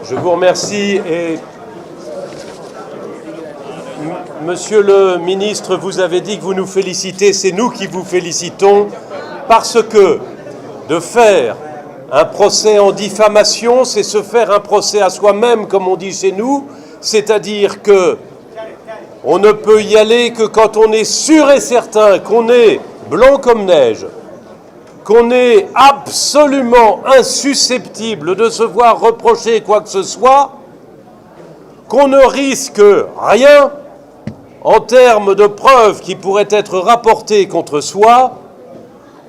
Je vous remercie et Monsieur le ministre, vous avez dit que vous nous félicitez, c'est nous qui vous félicitons parce que de faire un procès en diffamation, c'est se faire un procès à soi-même, comme on dit chez nous, c'est-à-dire que on ne peut y aller que quand on est sûr et certain qu'on est blanc comme neige, qu'on est absolument insusceptible de se voir reprocher quoi que ce soit, qu'on ne risque rien en termes de preuves qui pourraient être rapportées contre soi,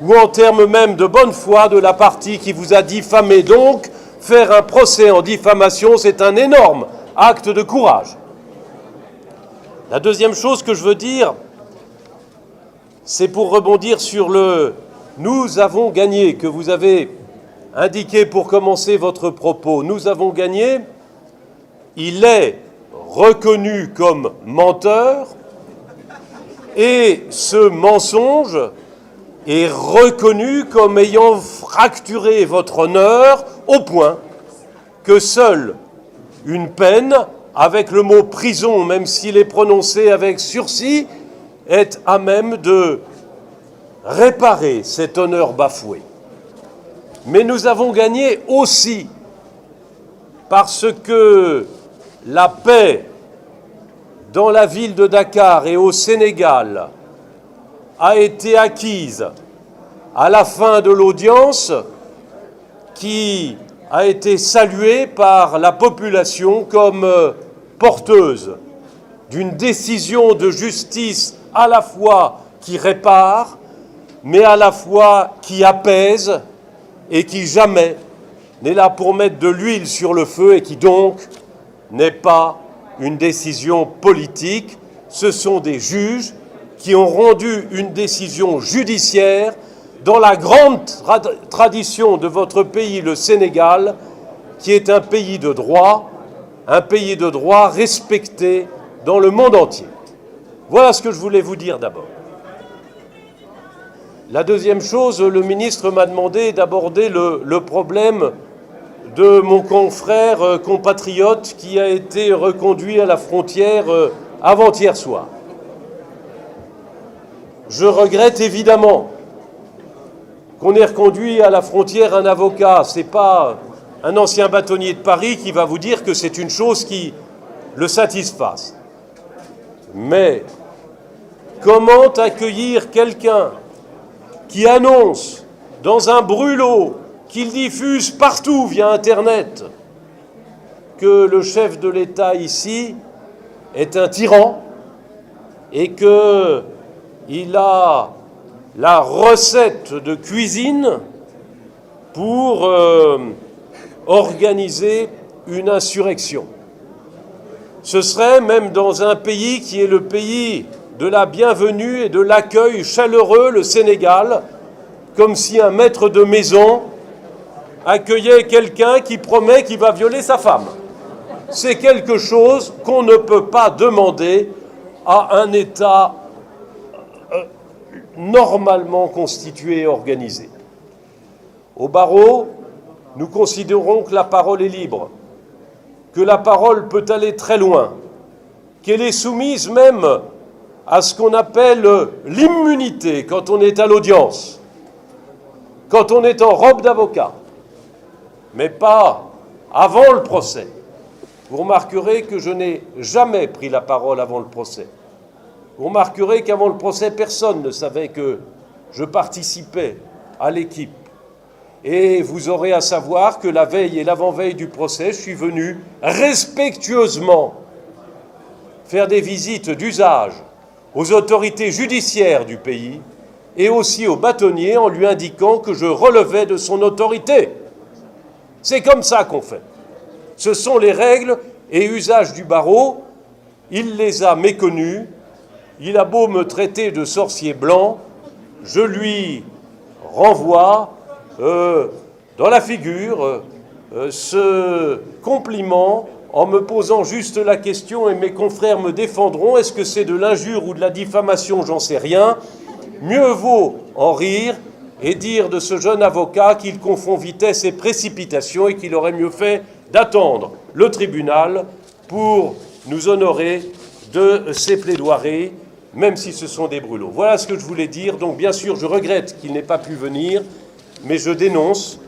ou en termes même de bonne foi de la partie qui vous a diffamé. Donc, faire un procès en diffamation, c'est un énorme acte de courage. La deuxième chose que je veux dire, c'est pour rebondir sur le « nous avons gagné » que vous avez indiqué pour commencer votre propos. Nous avons gagné, il est reconnu comme menteur et ce mensonge est reconnu comme ayant fracturé votre honneur au point que seule une peine, avec le mot prison, même s'il est prononcé avec sursis, est à même de réparer cet honneur bafoué. Mais nous avons gagné aussi parce que la paix dans la ville de Dakar et au Sénégal a été acquise à la fin de l'audience qui a été saluée par la population comme porteuse d'une décision de justice à la fois qui répare, mais à la fois qui apaise et qui jamais n'est là pour mettre de l'huile sur le feu et qui donc n'est pas une décision politique. Ce sont des juges qui ont rendu une décision judiciaire dans la grande tradition de votre pays, le Sénégal, qui est un pays de droit respecté dans le monde entier. Voilà ce que je voulais vous dire d'abord. La deuxième chose, le ministre m'a demandé d'aborder le problème de mon confrère compatriote qui a été reconduit à la frontière avant-hier soir. Je regrette évidemment qu'on ait reconduit à la frontière un avocat. Ce n'est pas un ancien bâtonnier de Paris qui va vous dire que c'est une chose qui le satisfasse. Mais comment accueillir quelqu'un qui annonce dans un brûlot qu'il diffuse partout via Internet que le chef de l'État ici est un tyran et qu'il a la recette de cuisine pour organiser une insurrection. Ce serait même dans un pays qui est le pays de la bienvenue et de l'accueil chaleureux, le Sénégal, comme si un maître de maison accueillait quelqu'un qui promet qu'il va violer sa femme. C'est quelque chose qu'on ne peut pas demander à un État normalement constitué et organisé. Au barreau, nous considérons que la parole est libre, que la parole peut aller très loin, qu'elle est soumise même à ce qu'on appelle l'immunité quand on est à l'audience, quand on est en robe d'avocat, mais pas avant le procès. Vous remarquerez que je n'ai jamais pris la parole avant le procès. Vous remarquerez qu'avant le procès, personne ne savait que je participais à l'équipe. Et vous aurez à savoir que la veille et l'avant-veille du procès, je suis venu respectueusement faire des visites d'usage aux autorités judiciaires du pays et aussi au bâtonnier en lui indiquant que je relevais de son autorité. C'est comme ça qu'on fait. Ce sont les règles et usages du barreau. Il les a méconnus. Il a beau me traiter de sorcier blanc, je lui renvoie dans la figure ce compliment en me posant juste la question, et mes confrères me défendront, est-ce que c'est de l'injure ou de la diffamation, j'en sais rien. Mieux vaut en rire et dire de ce jeune avocat qu'il confond vitesse et précipitation et qu'il aurait mieux fait d'attendre le tribunal pour nous honorer de ses plaidoiries, même si ce sont des brûlots. Voilà ce que je voulais dire. Donc bien sûr, je regrette qu'il n'ait pas pu venir, mais je dénonce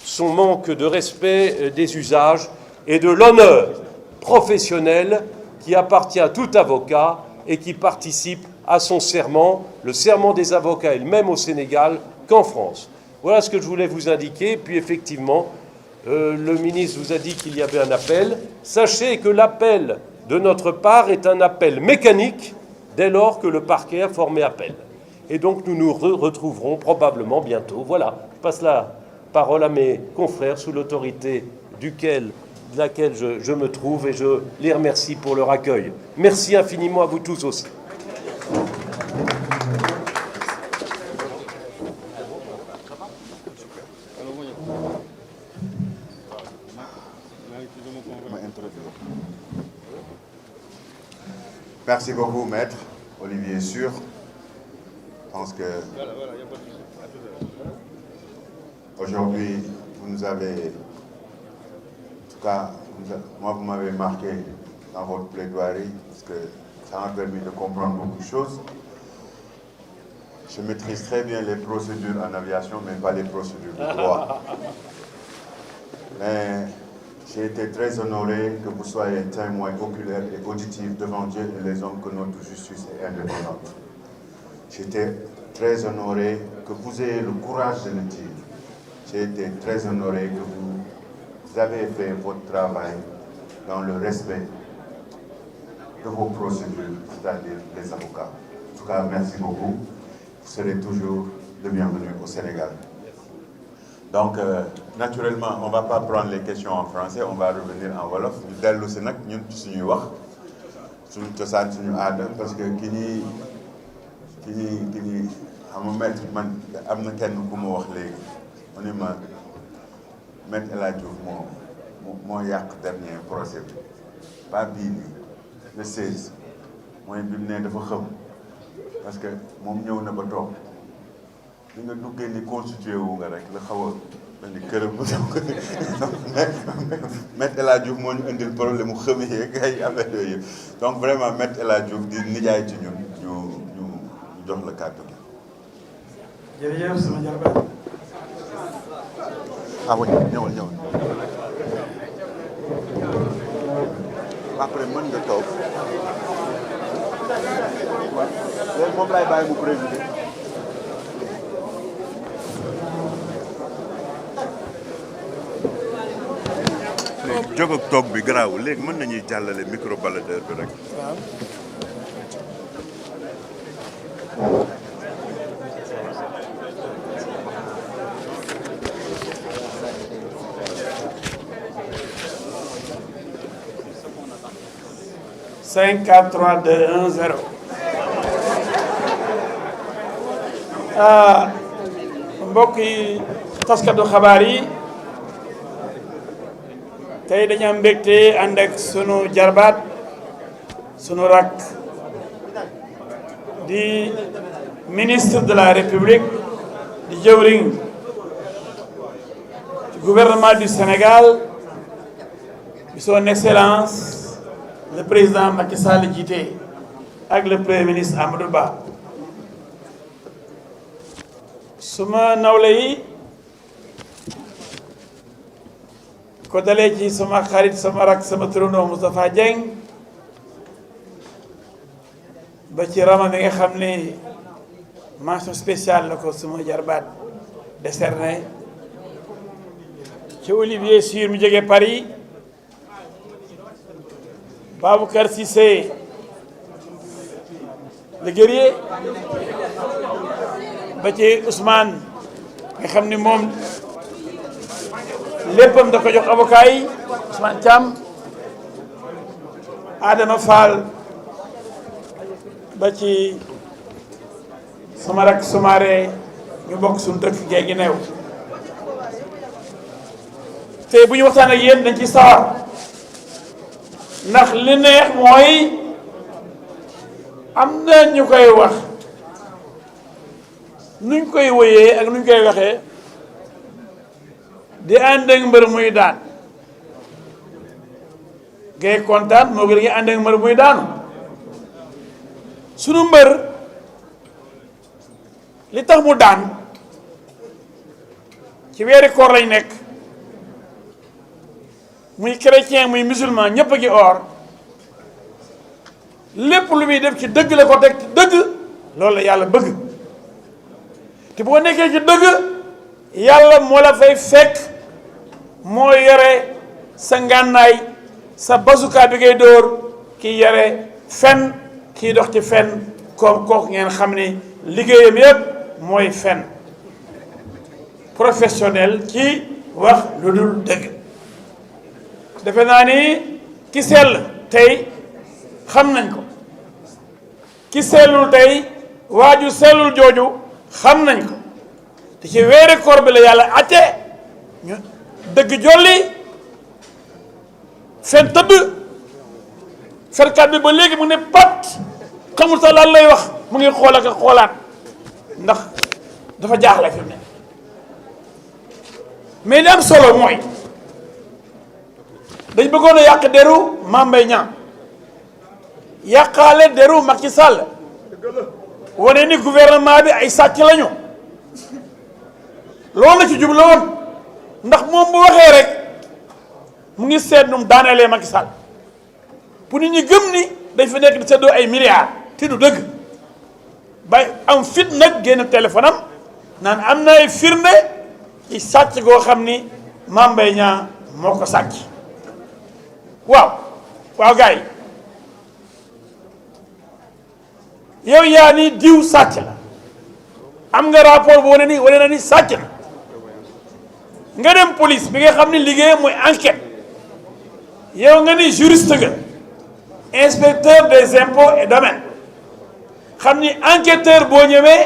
son manque de respect des usages et de l'honneur professionnel qui appartient à tout avocat et qui participe à son serment. Le serment des avocats est le même au Sénégal qu'en France. Voilà ce que je voulais vous indiquer. Puis effectivement, le ministre vous a dit qu'il y avait un appel. Sachez que l'appel de notre part est un appel mécanique dès lors que le parquet a formé appel. Et donc nous nous retrouverons probablement bientôt. Voilà, je passe la parole à mes confrères sous l'autorité de laquelle je me trouve et je les remercie pour leur accueil. Merci infiniment à vous tous aussi. Merci beaucoup, Maître Olivier Sur. Je pense que aujourd'hui, vous nous avez, en tout cas, moi, vous m'avez marqué dans votre plaidoirie, parce que ça m'a permis de comprendre beaucoup de choses. Je maîtrise très bien les procédures en aviation, mais pas les procédures de droit. Mais j'ai été très honoré que vous soyez témoin oculaire et auditif devant Dieu et les hommes que notre justice est indépendante. J'étais très honoré que vous ayez le courage de le dire. J'ai été très honoré que vous avez fait votre travail dans le respect de vos procédures, c'est-à-dire les avocats. En tout cas, merci beaucoup. Vous serez toujours le bienvenu au Sénégal. Donc, naturellement, on ne va pas prendre les questions en français, on va revenir en wolof. Ñu dellu si nag ñun ci suñuy wax suñu cosaan suñu aada parce que ki ñuy xam nga maître man am na kenn ku ma wax léegi mu ne ma maître El Hadj Diouf moo yàq dernier procès bi pas bii nii le 16 mooy bi mu ne dafa xëm parce que moom ñëw na ba toog li nga duggee ni constitué wu nga rek la xaw a ni këram Maître El Hadj Diouf moo ñu indil problème mu xëm yeeg ay affaire yooyu yëpp donc vraiment Maître El Hadj Diouf di nijaay ci ñun ñu jox la kàddu gi. jërëjëf sama jarbaat. ah oui ñëwal. après mën nga toog léegi moom laay bàyyi mu présider. léegi jóg ak toog bi garaawul léegi mën nañuy jàllale micro baladeur bi rek. waaw. Cinq, 4, 3, 2, 1, 0. mbokk yi taskatu xabaar yi tey dañu am mbégte ànd ak sunu jarbaat sunu rakk di ministre de la République di jëwriñ du gouvernement du Sénégal di son excellence le président Macky Sall jiite ak le premier ministre Amadou Ba. suma nawle yi ko dalee ci sama xarit sama rak sama turandoo Moustapha Dieng ba ci Rama mi nga xam ni mention spéciale la ko suma jarbaat décerné ci Olivier Sur mu jóge Paris Baboucar Cissé le guerrier ba ci Ousmane nga xam ni moom léppam da ko jox avocat yi Ousmane Thiam Adama Fall ba ci sama rak Soumaré ñu bokk suñu dëkk gee gi neew te bu ñu waxtaan ak yéen dañ ci sawar ndax li neex mooy am na ñu koy wax nuñ koy woyee ak nuñ koy waxee di ànd ak mbër muy daan ngay kontaan moo gën a ànd ak mbër muy daanu sunu mbër li tax mu daan ci weeri koor lañ nekk muy chrétien muy musulman ñëpp a ngi or lépp lu muy def ci dëgg la ko teg ci dëgg loolu la yàlla bëgg te boo nekkee ci dëgg yàlla moo la fay fekk moo yore sa ngànnaay sa basuka bi ngay dóor kii yore fen kii dox ci fen koom kooku ngeen xam ni liggéeyam yëpp mooy fen professionnel ci wax lu dul dëgg defe naa ni ki sell tey xam nañ ko ki sellul tey waaju sellul jooju xam nañ ko te ci weeri koor bi la yàlla atte ñu dëgg jolli fen tëdd fenkat bi ba léegi mu ne pat xamul sax lan lay wax mu ngi xool ak xoolaat ndax dafa jaaxle fi mu ne mais li am solo mooy dañ bëggoon a yàq deru Mame Mbaye Niang yàqaale deru Macky Sall wane ni gouvernement bi ay sàcc lañu loolu la ci jublu woon ndax moom bu waxee rek mu ngi seet num daaneelee Macky Sall pour nit ñi gëm ni dañ fa nekk di seddoo ay milliards te du dëgg bay am fit nag génn téléphone am naan am na ay firnde ci sàcc goo xam ni Mame Mbaye Niang moo ko sàcc waaw gars yi yow yaa ni diw sàcc la am nga rapport bu wane na ni sàcc na nga dem police bi nga xam ni liggéeyam mooy enquête yow nga ni juriste nga inspecteur des impôts et domaines xam ni enquêteur boo ñëwee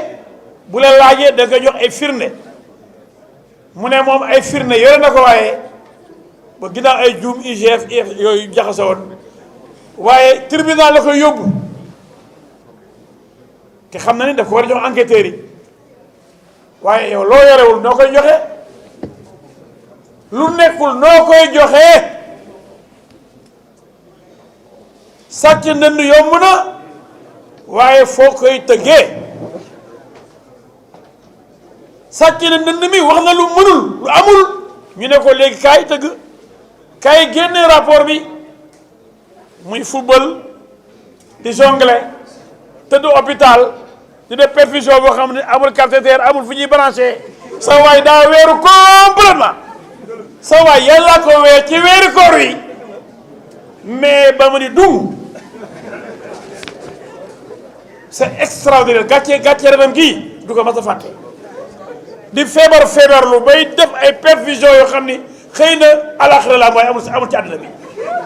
bu la laajee da nga jox ay firnde mu ne moom ay firnde yore na ko waaye ba ginnaaw ay juum IGF yooyu jaxase woon waaye tribunal la koy yóbbu te xam na ni daf ko war a jox enquêteurs yi waaye yow loo yorewul noo koy joxe lu nekkul noo koy joxe sàcc ndënd yomb na waaye foo koy tëggee sàcc na ndënd mi wax na lu mënul lu amul ñu ne ko léegi kaay tëgg kaay génne rapport bi muy football di jongle tëdd hôpital di def perfusion boo xam ne amul cathéter amul fu ñuy branché sa waay daa weeru complètement sa waay yàlla ko weer ci weeri koor wi mais ba mu ni dung c'est extraordinaire gàcce renam gii du ko mas a fàtte di feebar lu bay def ay perfusion yoo xam ni xëy na alaxira la mooy amul ci àddina bi